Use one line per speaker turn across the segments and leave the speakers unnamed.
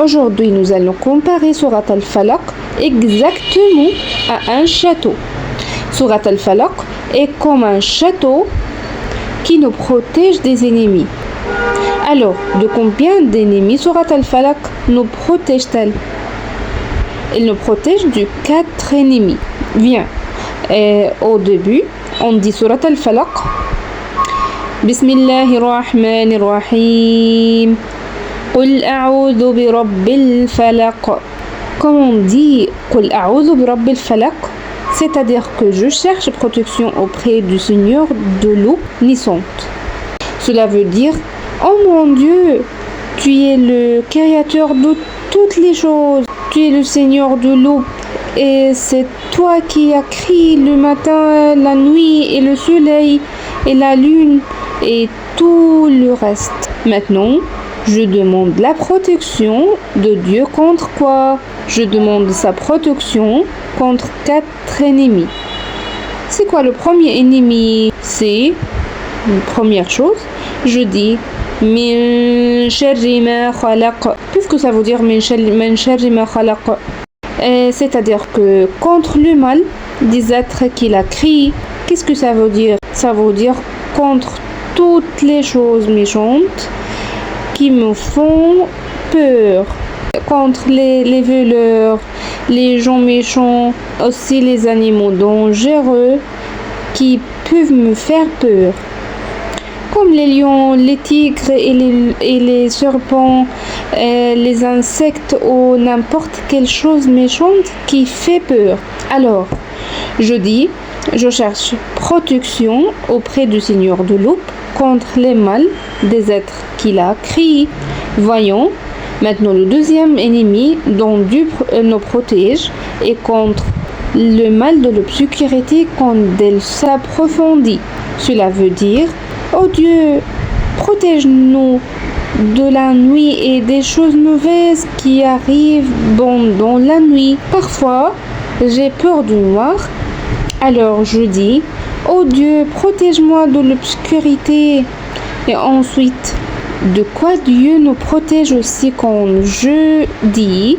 Aujourd'hui, nous allons comparer Surat Al-Falaq exactement à un château. Surat Al-Falaq est comme un château qui nous protège des ennemis. Alors, de combien d'ennemis Surat Al-Falaq nous protège-t-elle? Elle nous protège de 4 ennemis. Viens, au début, on dit Surat Al-Falaq. Bismillahirrahmanirrahim. Qul a'udhu bi rabbil falaq. Quand on dit Qul a'udhu bi rabbil falaq, c'est-à-dire que je cherche protection auprès du Seigneur de l'eau naissante. Cela veut dire, oh mon Dieu, tu es le créateur de toutes les choses, tu es le Seigneur de l'eau, et c'est toi qui as créé le matin, la nuit, et le soleil, et la lune, et tout le reste. Maintenant, je demande la protection de Dieu contre quoi? Je demande sa protection contre 4 ennemis. C'est quoi le premier ennemi? C'est une première chose. Je dis min sharri ma khalaq. Qu'est-ce que ça veut dire min sharri ma khalaq? C'est-à-dire que contre le mal des êtres qu'il a créés. Qu'est-ce que ça veut dire? Ça veut dire contre toutes les choses méchantes qui me font peur, contre les voleurs, les gens méchants, aussi les animaux dangereux qui peuvent me faire peur, comme les lions, les tigres et les serpents, les insectes ou n'importe quelle chose méchante qui fait peur. Alors, je dis, je cherche protection auprès du Seigneur de l'eau contre les mal des êtres qu'il a créés. Voyons maintenant le deuxième ennemi dont Dieu nous protège et contre le mal de l'obscurité quand elle s'approfondit. Cela veut dire, oh Dieu, protège-nous de la nuit et des choses mauvaises qui arrivent pendant la nuit. Parfois, j'ai peur du noir. Alors je dis, oh Dieu, protège-moi de l'obscurité. Et ensuite, de quoi Dieu nous protège aussi quand je dis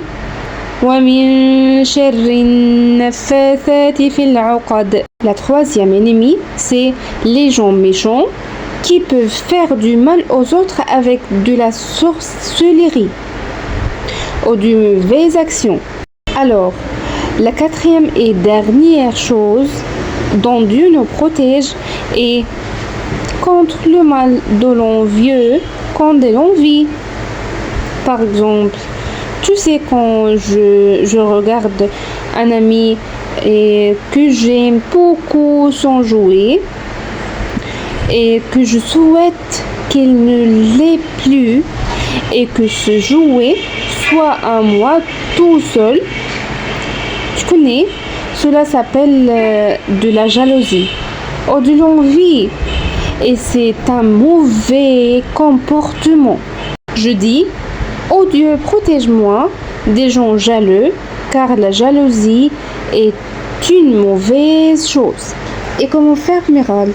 wa min sharri naffathati fil 'uqad. La troisième ennemie, c'est les gens méchants qui peuvent faire du mal aux autres avec de la sorcellerie ou de mauvaises actions. Alors, la quatrième et dernière chose dont Dieu nous protège est contre le mal de l'envieux quand de l'envie. Par exemple, tu sais, quand je regarde un ami et que j'aime beaucoup son jouet et que je souhaite qu'il ne l'ait plus et que ce jouet soit à moi tout seul, tu connais, cela s'appelle de la jalousie ou de l'envie et c'est un mauvais comportement. Je dis, oh Dieu, protège-moi des gens jaloux car la jalousie est une mauvaise chose. Et comment faire, Miral,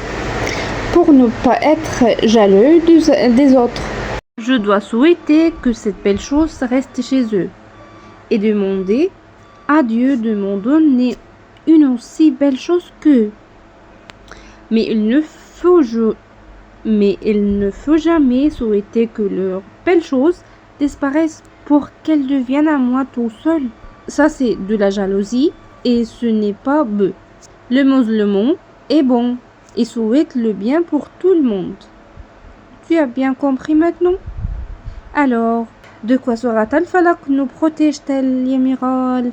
pour ne pas être jaloux des autres? Je dois souhaiter que cette belle chose reste chez eux et demander à Dieu de m'en donner une aussi belle chose qu'eux. Mais il ne faut jamais souhaiter que leurs belles choses disparaissent pour qu'elles deviennent à moi tout seul. Ça, c'est de la jalousie et ce n'est pas beau. Le musulman est bon et souhaite le bien pour tout le monde. Tu as bien compris maintenant? Alors, de quoi Surat Al-Falaq nous protège-t-elle, Yamiral?